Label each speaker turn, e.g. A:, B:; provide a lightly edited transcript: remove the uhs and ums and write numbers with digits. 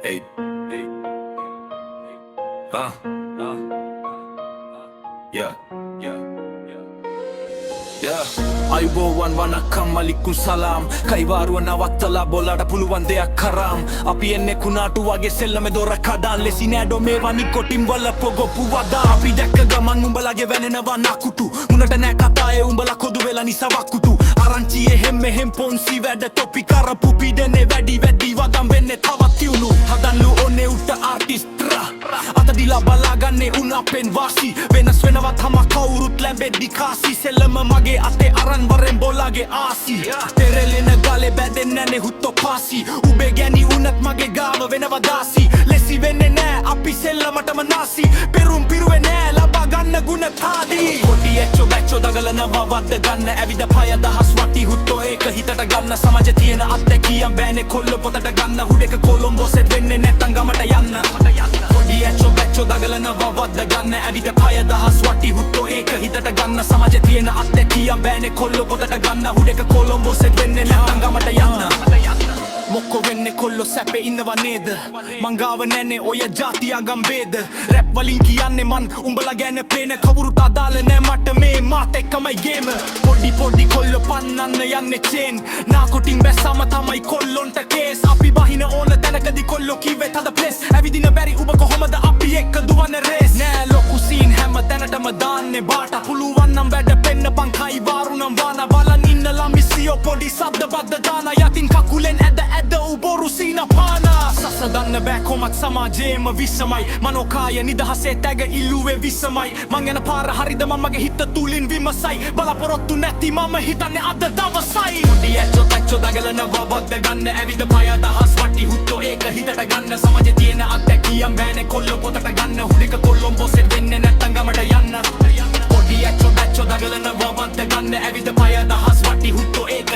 A: Hey, hey, uh, yeah, yeah, yeah. අයිබෝවන් වනක්කම් මලික්කුම් සලාම් කයිවාරුව නවත්තලා බොලට පුළුවන් දෙයක් කරාම් අපි එන්නේ කුණාටු වගේ සෙල්ලම දොර කඩාන් ලෙසි නෑඩෝ මේවා නිකොටින් වල පොගොප්පු වදා අපි දැක්ක ගමන් උඹලගේ වැනෙනවා නකුටු මුණට නෑ කතායේ උඹලා කොදු වෙලා නිසා වකුටු ආරංචියේ හැම මෙහෙම් පොන්සි වැඩ තොපි කරපු පිඩනේ වැඩි වදම් වෙන්නේ තවත් තියුණු හදන්නු ඕනේ උට ආටිස්ට්‍රා අතදිලා බලාගන්නේ උන් අපෙන් වාසි වෙනස් වෙනවත් හම කවුරුත් ලැබෙද්දි කාසි සෙල්ලම මගේ අතේ අරන් වරෙන් බොලාගේ ආසි තෙරෙලෙන ගලේ බැදෙන්නේ නැනේ හුත්තෝ පාසි උබේ ගැනි උනත් මගේ ගාව වෙනවා දාසි ලෙසි වෙන්නේ නෑ අපි සෙල්ලමටම නාසි පෙරුම් පිරුවේ නෑ ලබා ගන්න ගුණ තාදී කොටි එච්චෝ බැච්චෝ දගලනවා වද්ද ගන්න ඇවිද පය දහස් වටි හුත්තෝ ඒක හිතට ගන්න සමාජේ තියෙන අත්දැකියම් බෑනේ කොල්ල පොතට ගන්න හුඩේක කොළඹොසෙත් වෙන්නේ නැත්තම් ගමට යන්න කොටි එච්චෝ බැච්චෝ දගලනවා වද්ද ගන්න ඇවිද පය දහස් වටි හුත්තෝ ඒක හිතට ගන්න සමාජේ තියෙන අත්දැකියම් බෑනේ කොල්ල පොතට ගන්න හුඩේක කොළඹොසෙත් වෙන්නේ නැත්තම් ගමට යන්න මොක්කො වෙන්නේ කොල්ලෝ සැපේ ඉන්නවා නේද මංගාව නැනේ ඔය ජාති අගම් වේද රැප් වලින් කියන්නේ මන් උඹලා ගැන පේන කවුරුත් අදාළ නෑ මට මේ මාත් එක්කමයි ගේම පොඩි කොල්ලෝ පන්නන්න යන්නේ චේන් නාකොටින් බැස්සම තමයි කොල්ලොන්ට කේස් අපි බහින ඕන තැනකදී කොල්ලෝ කිව්වේ තද ප්ලේස් ඇවිදින බැරි උඹ කොහොමද අපි එක්ක දුවන රේස් නෑ ලොකු සීන් හැම තැනටම දාන්නේ බාට පුළුවන් නම් වැඩ පෙන්නපන් කයි වාරු නම් වාන බලන් ඉන්නලා මිසියෝ පොඩි සද්ද බද්ද දාන යතින් කකුලෙන් ඇද උබොරු සීන පානා සසදන්න බෑ කොමත් සමාජයේම විසමයි මනෝකාය නිදහසේ තැග ඉල්ලුවේ විසමයි මං යන පාර හරිද මමගේ හිත තුලින් විමසයි බලාපොරොත්තු නැති මම හිතන්නේ අද දවසයි මුඩි ඇච්චෝ දගලනවා වද්ද ගන්න ඇවිද පය දහස් වටි හුත්තෝ ඒක හිතට ගන්න සමාජයේ තියෙන අත්දැකියම් බෑනේ කොල්ල පොතට ගන්න හුඩේක කොළඹොසෙත් වෙන්නේ නැත්තම් ගමට යන්න මුඩි ඇච්චෝ දගලනවා වද්ද ගන්න ඇවිද පය දහස් වටි හුත්තෝ ඒක